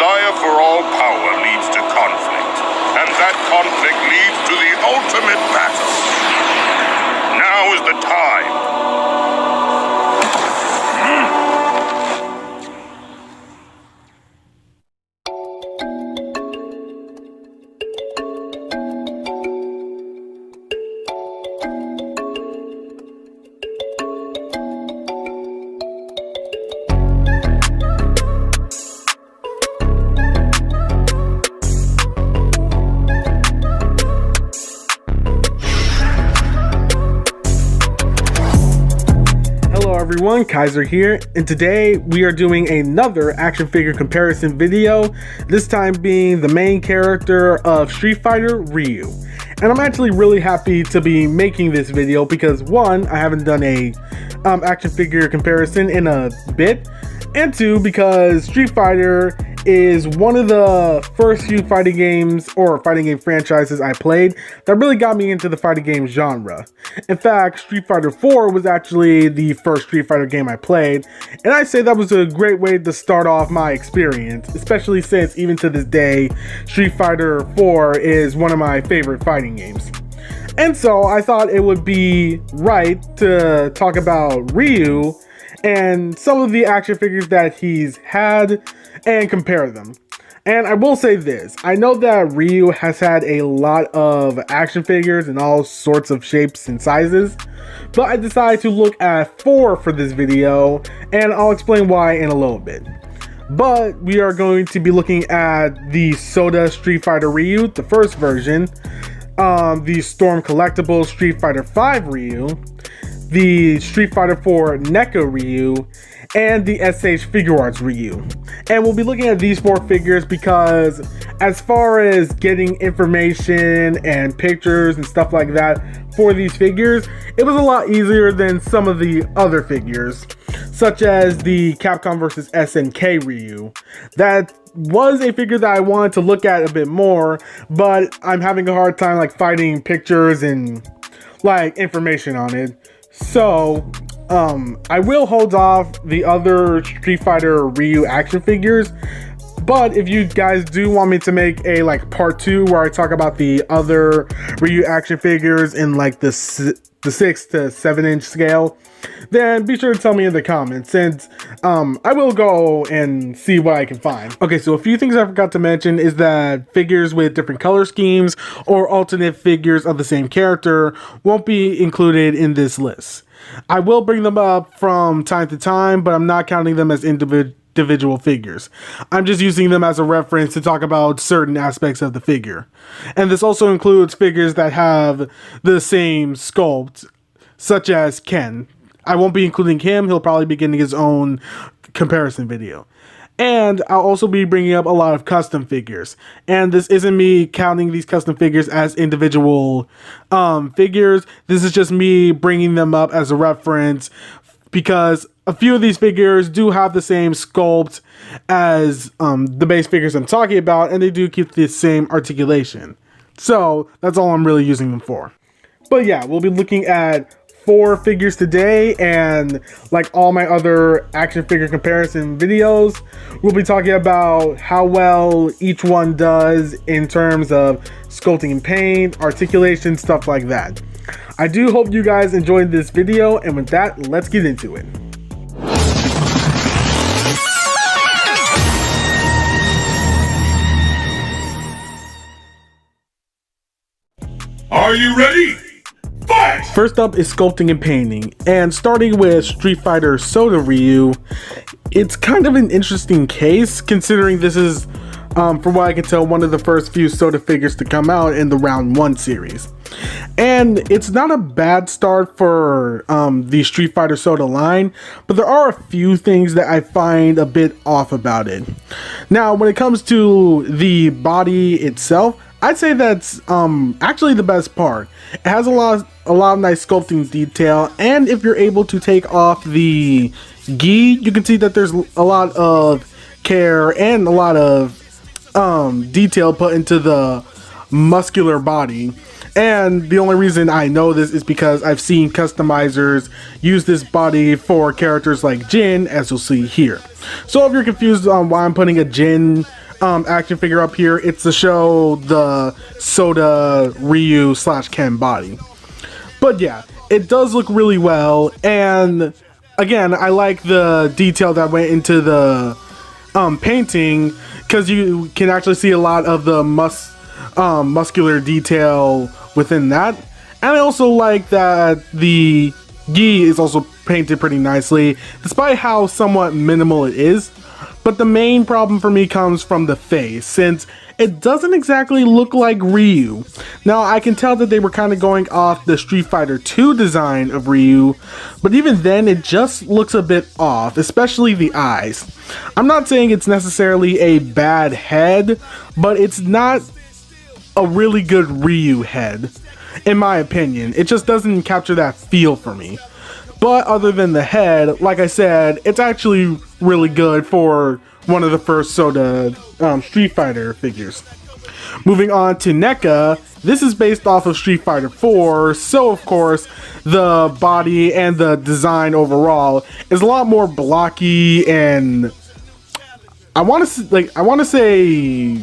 desire for all power leads to conflict, and that conflict leads to the ultimate battle. Now is the time. Everyone, Kaiser here, and today we are doing another action figure comparison video, this time being the main character of Street Fighter, Ryu. And I'm actually really happy to be making this video because one, I haven't done a action figure comparison in a bit, and two, because Street Fighter is one of the first few fighting games or fighting game franchises I played that really got me into the fighting game genre. In fact, Street Fighter 4 was actually the first Street Fighter game I played, and I say that was a great way to start off my experience, especially since even to this day, Street Fighter 4 is one of my favorite fighting games. And so I thought it would be right to talk about Ryu and some of the action figures that he's had and compare them. And I will say this, I know that Ryu has had a lot of action figures in all sorts of shapes and sizes, but I decided to look at 4 for this video, and I'll explain why in a little bit. But we are going to be looking at the Soda Street Fighter Ryu, the first version, the Storm Collectibles Street Fighter V Ryu, the Street Fighter 4 Neca Ryu, and the SH Figure Arts Ryu. And we'll be looking at these 4 figures because as far as getting information and pictures and stuff like that for these figures, it was a lot easier than some of the other figures, such as the Capcom vs. SNK Ryu. That was a figure that I wanted to look at a bit more, but I'm having a hard time like finding pictures and like information on it. So I will hold off the other Street Fighter Ryu action figures, but if you guys do want me to make a like part 2 where I talk about the other Ryu action figures in like the 6 to 7 inch scale, then be sure to tell me in the comments, and I will go and see what I can find. Okay, so a few things I forgot to mention is that figures with different color schemes or alternate figures of the same character won't be included in this list. I will bring them up from time to time, but I'm not counting them as individual figures. I'm just using them as a reference to talk about certain aspects of the figure. And this also includes figures that have the same sculpt, such as Ken. I won't be including him, he'll probably be getting his own comparison video. And I'll also be bringing up a lot of custom figures. And this isn't me counting these custom figures as individual figures. This is just me bringing them up as a reference because a few of these figures do have the same sculpt as the base figures I'm talking about, and they do keep the same articulation. So that's all I'm really using them for. But yeah, we'll be looking at 4 figures today, and like all my other action figure comparison videos, we'll be talking about how well each one does in terms of sculpting and paint, articulation, stuff like that. I do hope you guys enjoyed this video, and with that, let's get into it. Are you ready? Fight! First up is sculpting and painting, and starting with Street Fighter Soda Ryu, it's kind of an interesting case considering this is, from what I can tell, one of the first few Soda figures to come out in the Round 1 series. And it's not a bad start for the Street Fighter Soda line, but there are a few things that I find a bit off about it. Now, when it comes to the body itself, I'd say that's actually the best part. It has a lot of nice sculpting detail, and if you're able to take off the gi, you can see that there's a lot of care and a lot of detail put into the muscular body. And the only reason I know this is because I've seen customizers use this body for characters like Jin, as you'll see here. So if you're confused on why I'm putting a Jin action figure up here. It's to show the Soda Ryu / Ken body. But yeah, it does look really well, and again, I like the detail that went into the painting, because you can actually see a lot of the muscular detail within that. And I also like that the gi is also painted pretty nicely, despite how somewhat minimal it is. But the main problem for me comes from the face, since it doesn't exactly look like Ryu. Now, I can tell that they were kind of going off the Street Fighter 2 design of Ryu, but even then, it just looks a bit off, especially the eyes. I'm not saying it's necessarily a bad head, but it's not a really good Ryu head, in my opinion. It just doesn't capture that feel for me. But other than the head, like I said, it's actually really good for one of the first Soda Street Fighter figures. Moving on to Neca, this is based off of Street Fighter 4, so of course the body and the design overall is a lot more blocky, and I want to say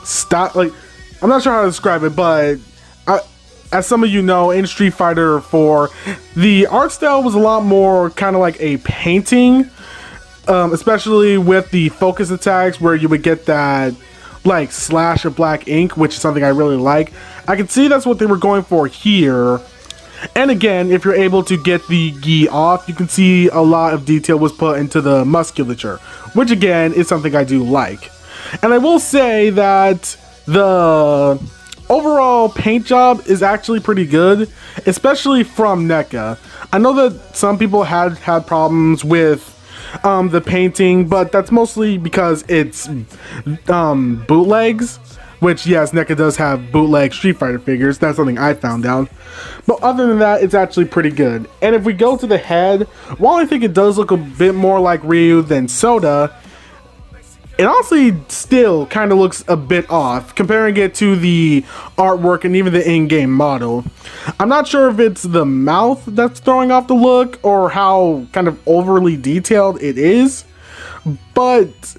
stop. Like, I'm not sure how to describe it, but as some of you know, in Street Fighter 4, the art style was a lot more kind of like a painting, especially with the focus attacks where you would get that like slash of black ink, which is something I really like. I can see that's what they were going for here. And again, if you're able to get the gi off, you can see a lot of detail was put into the musculature, which again is something I do like. And I will say that the overall paint job is actually pretty good, especially from Neca. I know that some people had problems with the painting, but that's mostly because it's bootlegs, which yes, Neca does have bootleg Street Fighter figures. That's something I found out. But other than that, it's actually pretty good. And if we go to the head, while I think it does look a bit more like Ryu than Soda, it honestly still kind of looks a bit off, comparing it to the artwork and even the in-game model. I'm not sure if it's the mouth that's throwing off the look or how kind of overly detailed it is, but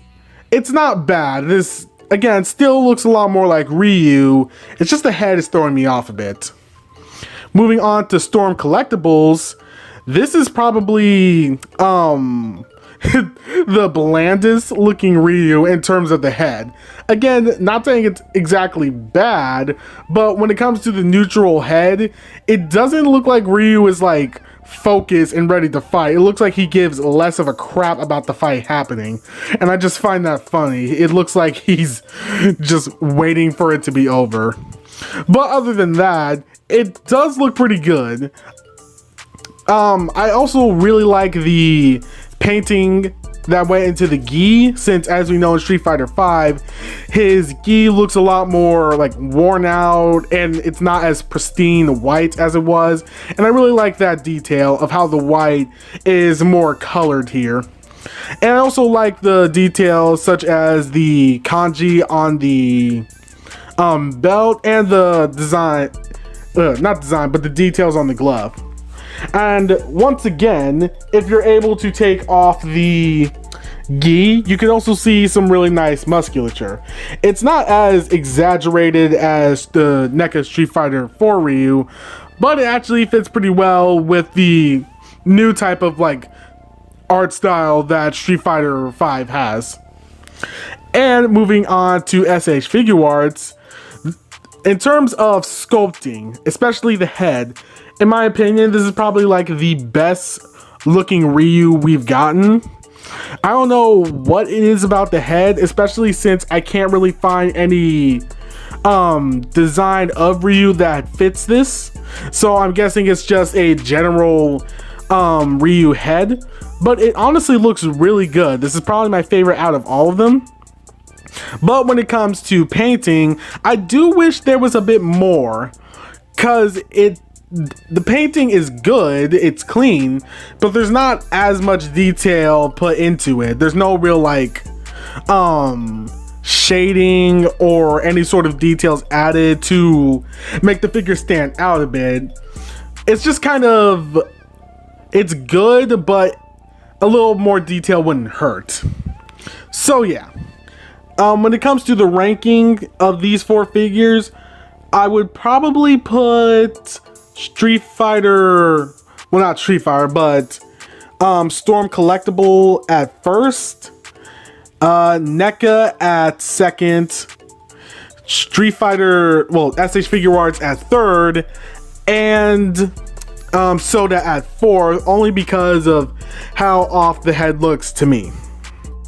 it's not bad. This, again, still looks a lot more like Ryu. It's just the head is throwing me off a bit. Moving on to Storm Collectibles, this is probably the blandest looking Ryu in terms of the head. Again, not saying it's exactly bad, but when it comes to the neutral head, it doesn't look like Ryu is like focused and ready to fight. It looks like he gives less of a crap about the fight happening, and I just find that funny. It looks like he's just waiting for it to be over. But other than that, it does look pretty good. I also really like the painting that went into the gi, since as we know in Street Fighter 5, his gi looks a lot more like worn out and it's not as pristine white as it was, and I really like that detail of how the white is more colored here. And I also like the details such as the kanji on the belt and the design, not design, but the details on the glove. And once again, if you're able to take off the gi, you can also see some really nice musculature. It's not as exaggerated as the Neca Street Fighter 4 Ryu, but it actually fits pretty well with the new type of like art style that Street Fighter 5 has. And moving on to SH Figuarts, in terms of sculpting, especially the head, in my opinion, this is probably like the best looking Ryu we've gotten. I don't know what it is about the head, especially since I can't really find any design of Ryu that fits this. So I'm guessing it's just a general Ryu head, but it honestly looks really good. This is probably my favorite out of all of them. But when it comes to painting, I do wish there was a bit more, because the painting is good, it's clean, but there's not as much detail put into it. There's no real like shading or any sort of details added to make the figure stand out a bit. It's just kind of, it's good, but a little more detail wouldn't hurt. So yeah, When it comes to the ranking of these 4 figures, I would probably put Street Fighter, well, not Street Fighter, but Storm Collectible at first, NECA at second, Street Fighter, well, SH Figure Arts at third, and Soda at fourth, only because of how off the head looks to me.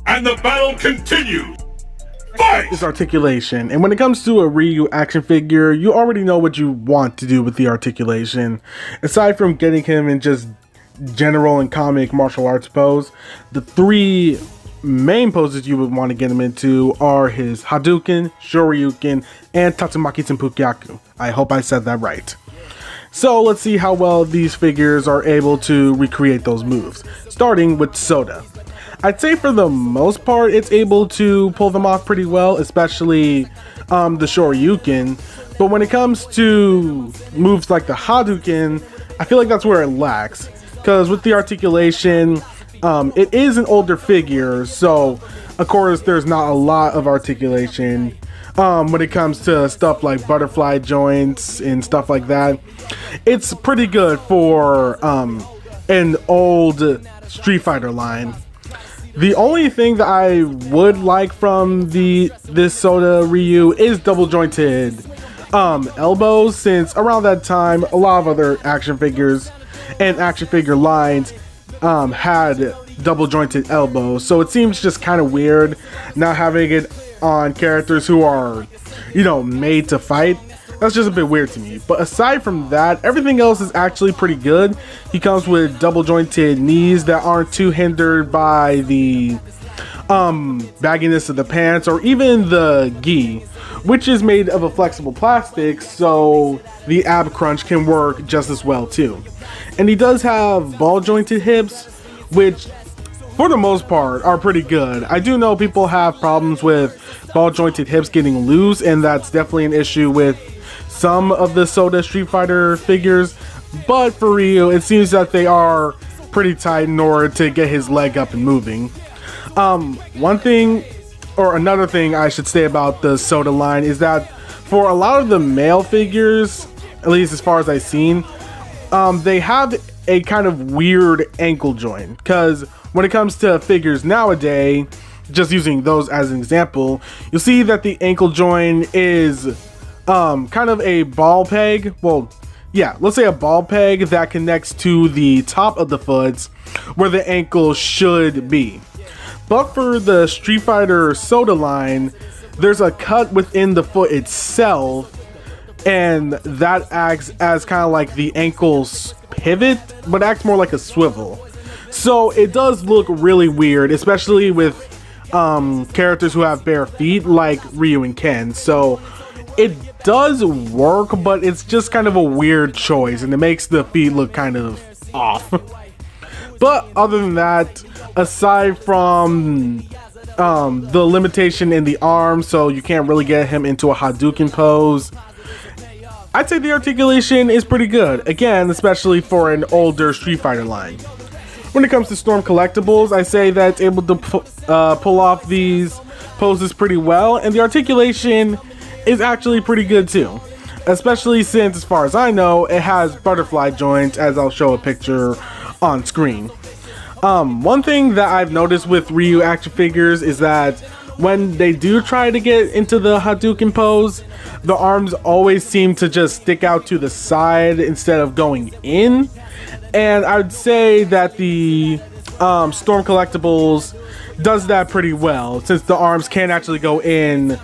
And the battle continues. Fight! Is articulation. And when it comes to a Ryu action figure, you already know what you want to do with the articulation. Aside from getting him in just general and comic martial arts pose, the 3 main poses you would want to get him into are his Hadouken, Shoryuken, and Tatsumaki Senpukyaku. I hope I said that right. So let's see how well these figures are able to recreate those moves, starting with Soda. I'd say for the most part, it's able to pull them off pretty well, especially the Shoryuken. But when it comes to moves like the Hadouken, I feel like that's where it lacks. Because with the articulation, it is an older figure, so of course there's not a lot of articulation when it comes to stuff like butterfly joints and stuff like that. It's pretty good for an old Street Fighter line. The only thing that I would like from this Soda Ryu is double jointed elbows, since around that time a lot of other action figures and action figure lines had double jointed elbows, so it seems just kind of weird not having it on characters who are, you know, made to fight. That's just a bit weird to me. But aside from that, everything else is actually pretty good. He comes with double jointed knees that aren't too hindered by the bagginess of the pants or even the gi, which is made of a flexible plastic, so the ab crunch can work just as well too. And he does have ball jointed hips, which for the most part are pretty good. I do know people have problems with ball jointed hips getting loose, and that's definitely an issue with some of the Soda Street Fighter figures, but for Ryu it seems that they are pretty tight in order to get his leg up and moving. One thing, or another thing I should say about the Soda line, is that for a lot of the male figures, at least as far as I've seen, they have a kind of weird ankle joint, because when it comes to figures nowadays, just using those as an example, you'll see that the ankle joint is kind of a ball peg. Well, yeah, let's say a ball peg that connects to the top of the foot where the ankle should be. But for the Street Fighter Soda line, there's a cut within the foot itself, and that acts as kind of like the ankle's pivot, but acts more like a swivel. So it does look really weird, especially with characters who have bare feet like Ryu and Ken. So it does work, but it's just kind of a weird choice, and it makes the feet look kind of off. But other than that, aside from the limitation in the arm, so you can't really get him into a Hadouken pose, I'd say the articulation is pretty good. Again, especially for an older Street Fighter line. When it comes to Storm Collectibles, I say that it's able to pull off these poses pretty well, and the articulation is actually pretty good too. Especially since, as far as I know, it has butterfly joints, as I'll show a picture on screen. One thing that I've noticed with Ryu action figures is that when they do try to get into the Hadouken pose, the arms always seem to just stick out to the side instead of going in. And I would say that the Storm Collectibles does that pretty well, since the arms can actually go in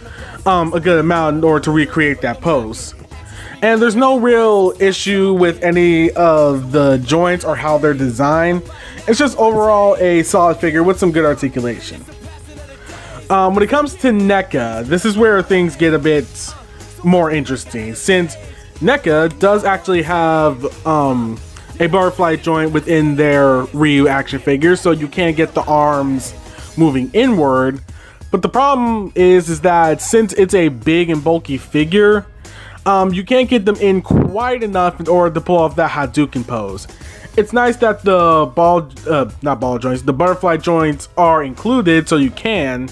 a good amount in order to recreate that pose. And there's no real issue with any of the joints or how they're designed. It's just overall a solid figure with some good articulation. When it comes to NECA, this is where things get a bit more interesting, since NECA does actually have a butterfly joint within their Ryu action figure, so you can't get the arms moving inward. But the problem is that since it's a big and bulky figure, you can't get them in quite enough in order to pull off that Hadouken pose. It's nice that the the butterfly joints are included, so you can.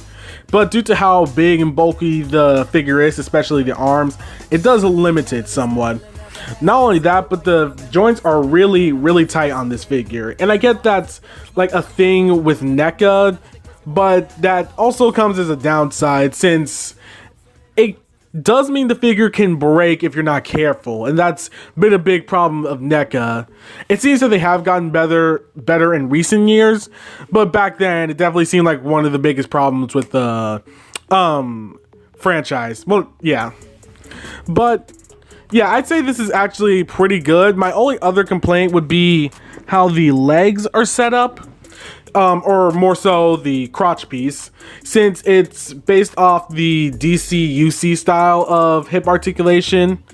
but due to how big and bulky the figure is, especially the arms, it does limit it somewhat. Not only that, but the joints are really tight on this figure, and I get that's like a thing with Neca, but that also comes as a downside since it does mean the figure can break if you're not careful, and that's been a big problem of Neca. It seems that they have gotten better in recent years, but back then it definitely seemed like one of the biggest problems with the franchise. Well, yeah. But yeah, I'd say this is actually pretty good. My only other complaint would be how the legs are set up. Or more so the crotch piece, since it's based off the DC-UC style of hip articulation,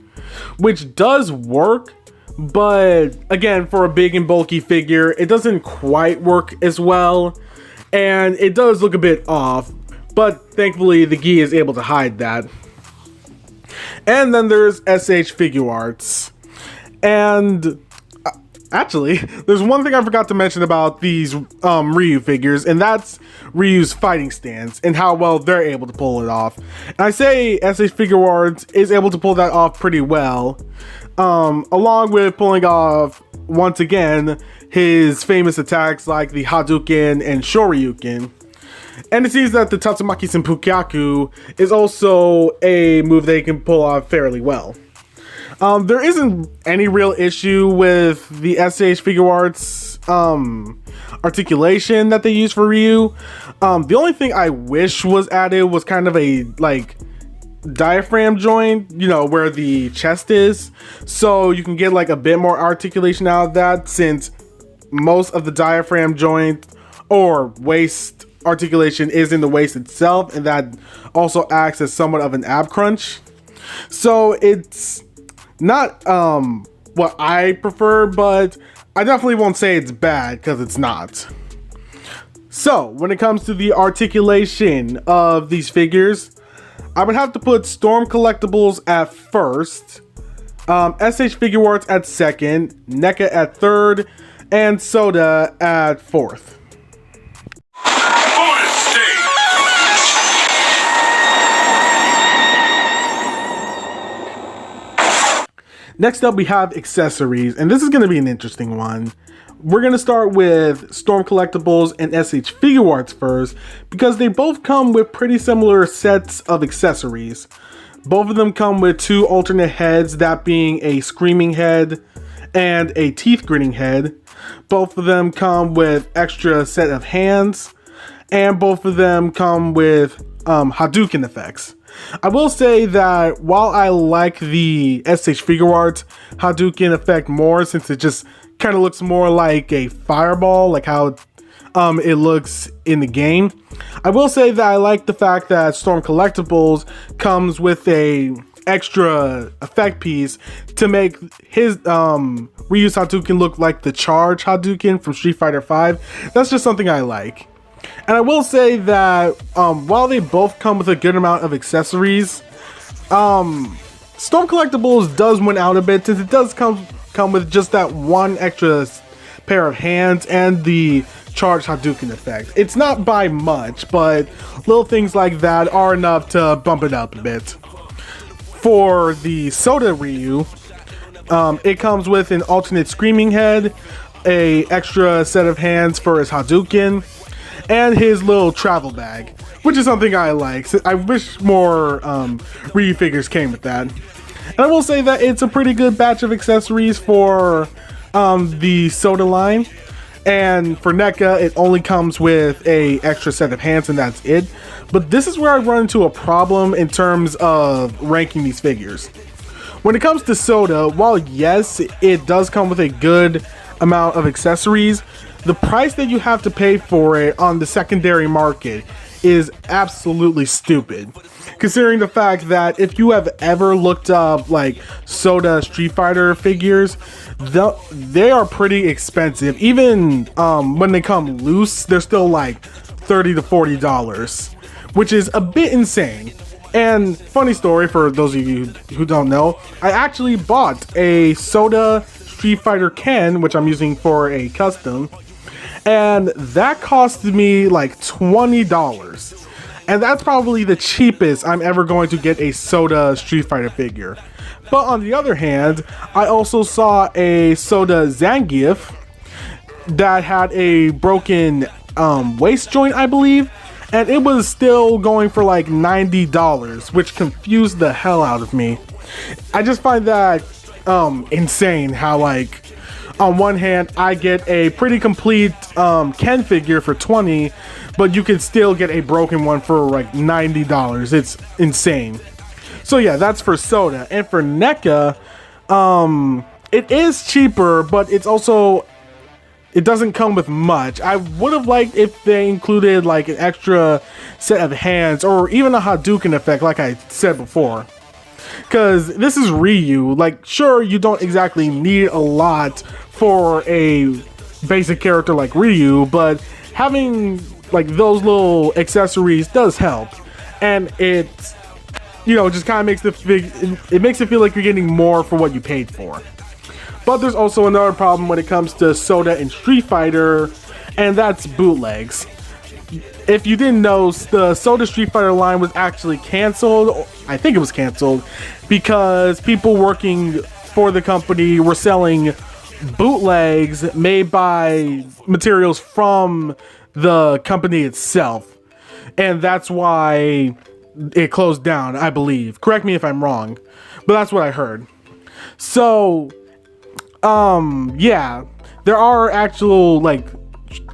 which does work, but again, for a big and bulky figure, it doesn't quite work as well, and it does look a bit off, but thankfully the gi is able to hide that. And then there's SH Figure Arts, and actually, there's one thing I forgot to mention about these Ryu figures, and that's Ryu's fighting stance and how well they're able to pull it off. And I say SH Figure Arts is able to pull that off pretty well, along with pulling off, once again, his famous attacks like the Hadouken and Shoryuken. And it seems that the Tatsumaki Senpukyaku is also a move they can pull off fairly well. There isn't any real issue with the SH Figure Arts articulation that they use for Ryu. The only thing I wish was added was kind of a like diaphragm joint, you know, where the chest is, so you can get like a bit more articulation out of that, since most of the diaphragm joint or waist articulation is in the waist itself, and that also acts as somewhat of an ab crunch. So it's not what I prefer, but I definitely won't say it's bad, because it's not. So when it comes to the articulation of these figures, I would have to put Storm Collectibles at first, SH Figure Arts at second, Neca at third, and Soda at fourth. Next up, we have accessories, and this is going to be an interesting one. We're going to start with Storm Collectibles and SH Figure Arts first, because they both come with pretty similar sets of accessories. Both of them come with two alternate heads, that being a screaming head and a teeth gritting head. Both of them come with extra set of hands, and both of them come with Hadouken effects. I will say that while I like the SH Figure Arts Hadouken effect more, since it just kind of looks more like a fireball, like how it looks in the game, I will say that I like the fact that Storm Collectibles comes with a extra effect piece to make his Ryu's Hadouken look like the Charge Hadouken from Street Fighter V. That's just something I like. And I will say that while they both come with a good amount of accessories, Storm Collectibles does win out a bit, since it does come with just that one extra pair of hands and the Charge Hadouken effect. It's not by much, but little things like that are enough to bump it up a bit. For the Soda Ryu, it comes with an alternate screaming head, a extra set of hands for his Hadouken, and his little travel bag, which is something I like. I wish more Ryu figures came with that. And I will say that it's a pretty good batch of accessories for the Soda line. And for Neca, it only comes with a extra set of hands, and that's it. But this is where I run into a problem in terms of ranking these figures. When it comes to Soda, while yes, it does come with a good amount of accessories, the price that you have to pay for it on the secondary market is absolutely stupid. Considering the fact that if you have ever looked up like Soda Street Fighter figures, they are pretty expensive. Even when they come loose, they're still like $30 to $40, which is a bit insane. And funny story for those of you who don't know, I actually bought a Soda Street Fighter Ken, which I'm using for a custom, and that cost me like $20. And that's probably the cheapest I'm ever going to get a Soda Street Fighter figure. But on the other hand, I also saw a Soda Zangief that had a broken waist joint, I believe, and it was still going for like $90, which confused the hell out of me. I just find that insane how, like, on one hand I get a pretty complete Ken figure for $20, but you can still get a broken one for like $90. It's insane. So yeah, that's for Soda. And for Neca, it is cheaper, but it's also, it doesn't come with much. I would have liked if they included like an extra set of hands or even a Hadouken effect, like I said before. Because this is Ryu. Like, sure, you don't exactly need a lot for a basic character like Ryu, but having like those little accessories does help. And it's, you know, just kind of makes it makes it feel like you're getting more for what you paid for. But there's also another problem when it comes to Soda and Street Fighter, and that's bootlegs. If you didn't know, the Soda Street Fighter line was actually canceled. I think it was canceled because people working for the company were selling bootlegs made by materials from the company itself. And that's why it closed down, I believe. Correct me if I'm wrong, but that's what I heard. So, yeah, there are actual like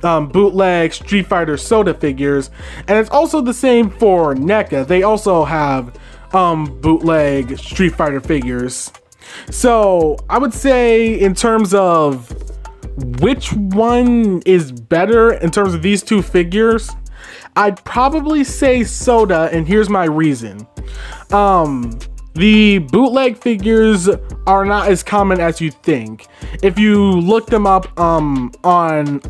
bootleg Street Fighter Soda figures, and it's also the same for Neca. They also have bootleg Street Fighter figures. So I would say, in terms of which one is better in terms of these two figures, I'd probably say Soda, and here's my reason. The bootleg figures are not as common as you think. If you look them up online,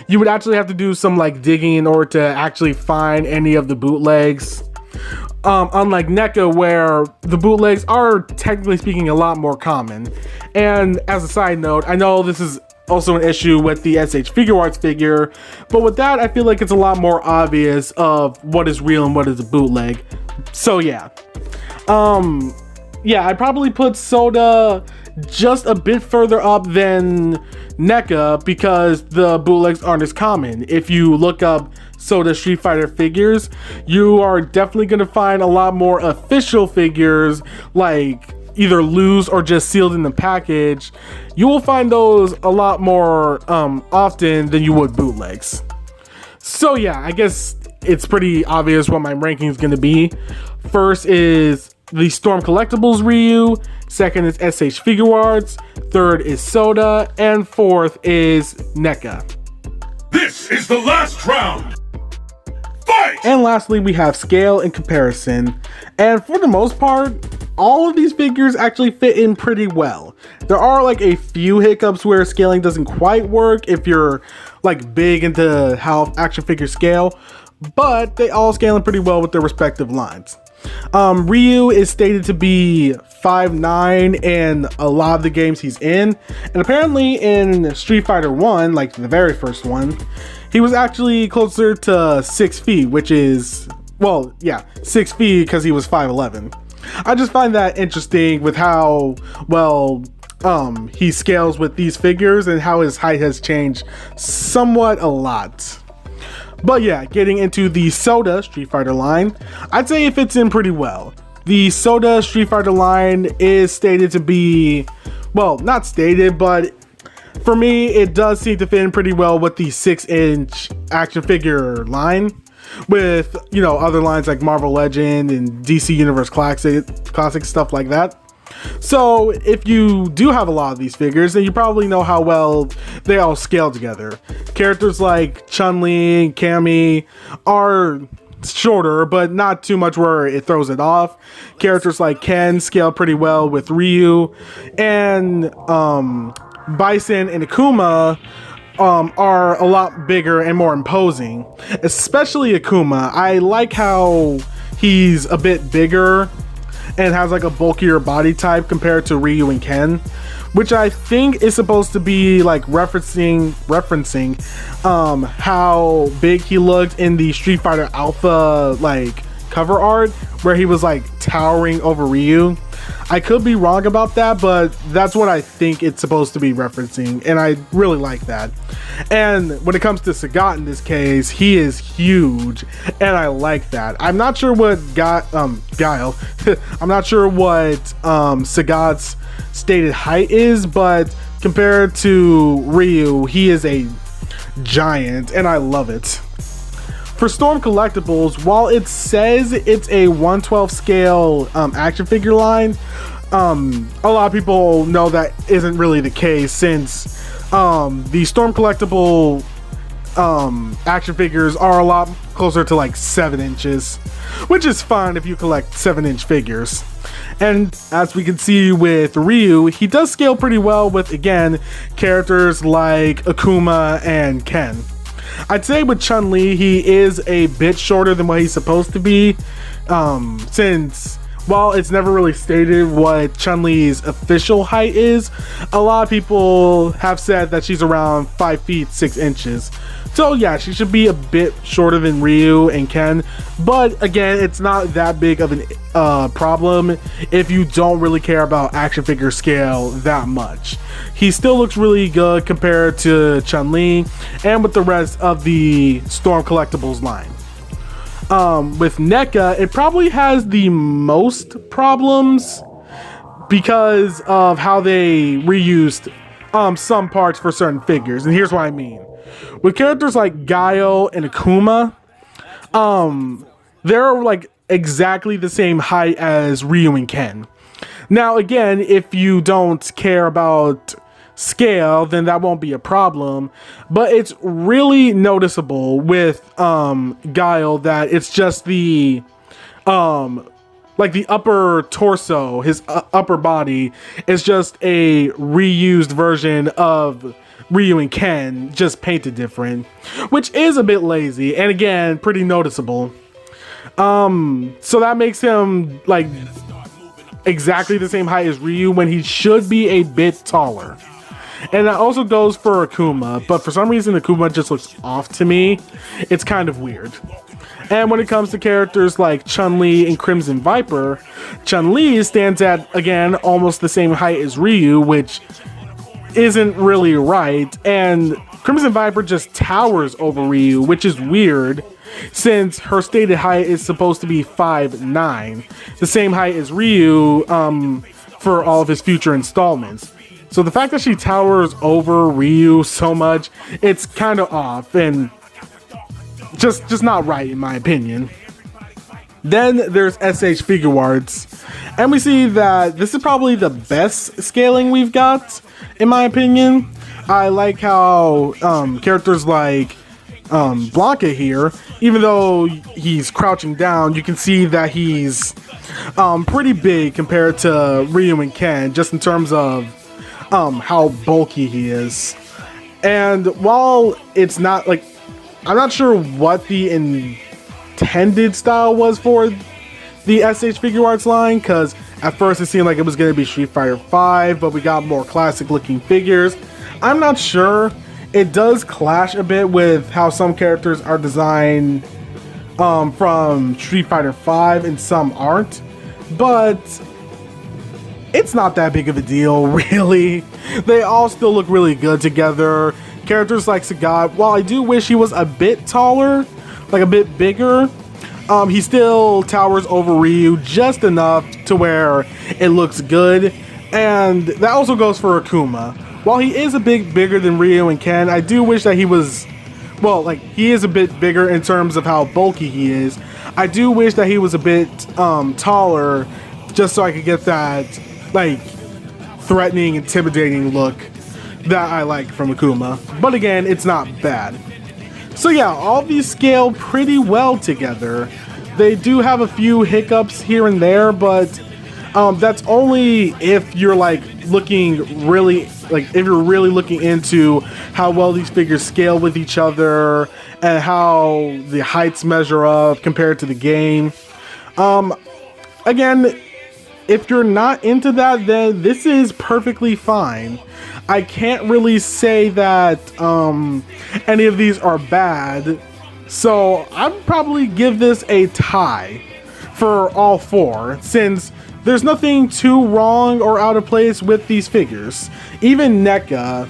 you would actually have to do some like digging in order to actually find any of the bootlegs. Unlike Neca, where the bootlegs are, technically speaking, a lot more common. And as a side note, I know this is also an issue with the SH Figure Arts figure, but with that, I feel like it's a lot more obvious of what is real and what is a bootleg. So yeah. Yeah, I'd probably put Soda just a bit further up than Neca because the bootlegs aren't as common. If you look up Soda Street Fighter figures, you are definitely going to find a lot more official figures, like either loose or just sealed in the package. You will find those a lot more often than you would bootlegs. So yeah, I guess it's pretty obvious what my ranking is going to be. First is the Storm Collectibles Ryu, second is SH Figure Arts, third is Soda, and fourth is Neca. This is the last round. Fight! And lastly, we have scale and comparison. And for the most part, all of these figures actually fit in pretty well. There are like a few hiccups where scaling doesn't quite work if you're like big into how action figures scale, but they all scale in pretty well with their respective lines. Ryu is stated to be 5'9" in a lot of the games he's in, and apparently in Street Fighter 1, like the very first one, he was actually closer to 6 feet, which is, well, yeah, 6 feet because he was 5'11". I just find that interesting with how well he scales with these figures and how his height has changed somewhat a lot. But yeah, getting into the Soda Street Fighter line, I'd say it fits in pretty well. The Soda Street Fighter line is stated to be, well, not stated, but for me, it does seem to fit in pretty well with the 6-inch action figure line, with, you know, other lines like Marvel Legend and DC Universe Classic stuff like that. So if you do have a lot of these figures, then you probably know how well they all scale together. Characters like Chun-Li and Cammy are shorter, but not too much where it throws it off. Characters like Ken scale pretty well with Ryu, and Bison and Akuma are a lot bigger and more imposing, especially Akuma. I like how he's a bit bigger and has like a bulkier body type compared to Ryu and Ken, which I think is supposed to be like referencing how big he looked in the Street Fighter Alpha like cover art, where he was like towering over Ryu. I could be wrong about that, but that's what I think it's supposed to be referencing, and I really like that. And when it comes to Sagat in this case, he is huge, and I like that. I'm not sure what Guile I'm not sure what Sagat's stated height is, but compared to Ryu, he is a giant, and I love it. For Storm Collectibles, while it says it's a 1/12 scale action figure line, a lot of people know that isn't really the case, since the Storm Collectible action figures are a lot closer to like 7 inches, which is fine if you collect 7-inch figures. And as we can see with Ryu, he does scale pretty well with, again, characters like Akuma and Ken. I'd say with Chun-Li, he is a bit shorter than what he's supposed to be, since while it's never really stated what Chun-Li's official height is, a lot of people have said that she's around 5 feet 6 inches. So yeah, she should be a bit shorter than Ryu and Ken, but again, it's not that big of an problem if you don't really care about action figure scale that much. He still looks really good compared to Chun-Li and with the rest of the Storm Collectibles line. With Neca, it probably has the most problems because of how they reused some parts for certain figures, and here's what I mean. With characters like Guile and Akuma, they're like exactly the same height as Ryu and Ken. Now again, if you don't care about scale, then that won't be a problem, but it's really noticeable with Guile that it's just the like the upper torso, his upper body is just a reused version of Ryu and Ken, just painted different, which is a bit lazy and again pretty noticeable. So that makes him like exactly the same height as Ryu when he should be a bit taller. And that also goes for Akuma, but for some reason Akuma just looks off to me. It's kind of weird. And when it comes to characters like Chun-Li and Crimson Viper, Chun-Li stands at, again, almost the same height as Ryu, which isn't really right, and Crimson Viper just towers over Ryu, which is weird since her stated height is supposed to be 5'9", the same height as Ryu for all of his future installments. So the fact that she towers over Ryu so much, it's kind of off and just not right in my opinion. Then there's SH Figure Arts, and we see that this is probably the best scaling we've got, in my opinion. I like how characters like Blanca here, even though he's crouching down, you can see that he's pretty big compared to Ryu and Ken, just in terms of how bulky he is. And while it's not like, I'm not sure what the intended style was for the SH Figure Arts line, because at first it seemed like it was going to be Street Fighter 5, but we got more classic looking figures. I'm not sure. It does clash a bit with how some characters are designed from Street Fighter 5 and some aren't, but it's not that big of a deal, really. They all still look really good together. Characters like Sagat, while I do wish he was a bit taller, like a bit bigger, he still towers over Ryu just enough to where it looks good. And that also goes for Akuma. While he is a bit bigger than Ryu and Ken, I do wish that he was, well, like, he is a bit bigger in terms of how bulky he is. I do wish that he was a bit taller, just so I could get that, like, threatening, intimidating look that I like from Akuma. But again, it's not bad. So yeah, all these scale pretty well together. They do have a few hiccups here and there, but that's only if you're like looking really, like if you're really looking into how well these figures scale with each other and how the heights measure up compared to the game. Again, if you're not into that, then this is perfectly fine. I can't really say that any of these are bad, so I'd probably give this a tie for all four, since there's nothing too wrong or out of place with these figures. Even Neca,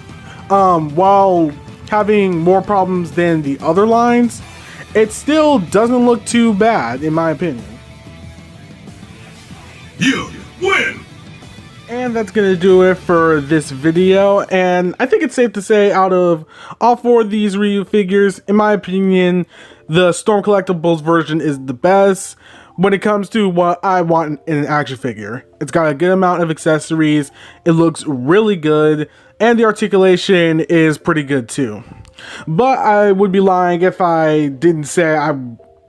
while having more problems than the other lines, it still doesn't look too bad in my opinion. You win! And that's gonna do it for this video, and I think it's safe to say out of all four of these Ryu figures, in my opinion, the Storm Collectibles version is the best when it comes to what I want in an action figure. It's got a good amount of accessories, it looks really good, and the articulation is pretty good too. But I would be lying if I didn't say I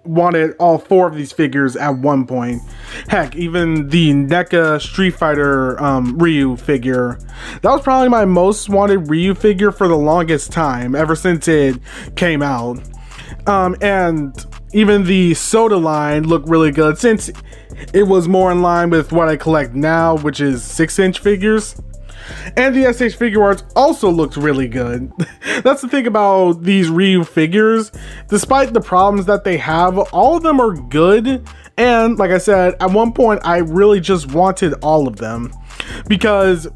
wanted all four of these figures at one point. Heck, even the Neca Street Fighter Ryu figure, that was probably my most wanted Ryu figure for the longest time, ever since it came out. And even the Soda line looked really good, since it was more in line with what I collect now, which is 6-inch figures. And the SH figure arts also looked really good. That's the thing about these Ryu figures. Despite the problems that they have, all of them are good. And like I said, at one point I really just wanted all of them, because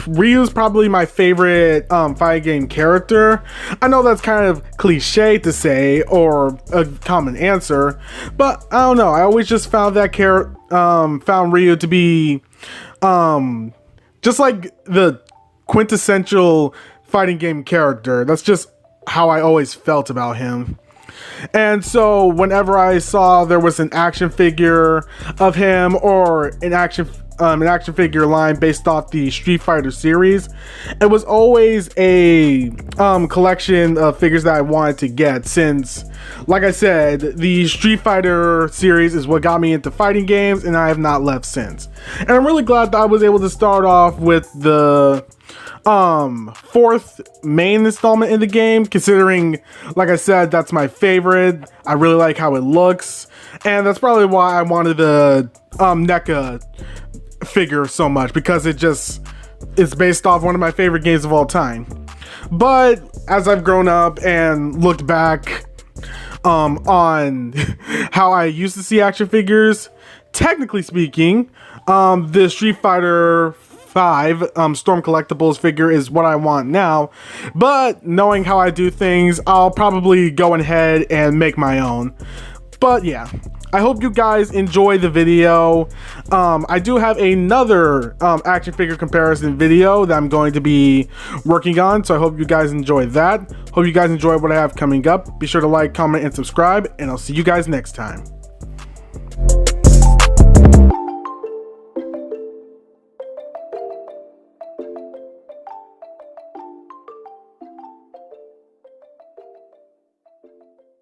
Ryu's probably my favorite fighting game character. I know that's kind of cliche to say, or a common answer, but I don't know. I always just found that found Ryu to be just like the quintessential fighting game character. That's just how I always felt about him. And so whenever I saw there was an action figure of him, or an action figure line based off the Street Fighter series, it was always a collection of figures that I wanted to get, since, like I said, the Street Fighter series is what got me into fighting games, and I have not left since. And I'm really glad that I was able to start off with the fourth main installment in the game, considering, like I said, that's my favorite. I really like how it looks, and that's probably why I wanted the Neca figure so much, because it's based off one of my favorite games of all time. But as I've grown up and looked back on how I used to see action figures, technically speaking, the Street Fighter 5 Storm Collectibles figure is what I want now, but knowing how I do things, I'll probably go ahead and make my own. But yeah, I hope you guys enjoy the video. I do have another action figure comparison video that I'm going to be working on, so I hope you guys enjoy that. Hope you guys enjoy what I have coming up. Be sure to like, comment, and subscribe, and I'll see you guys next time.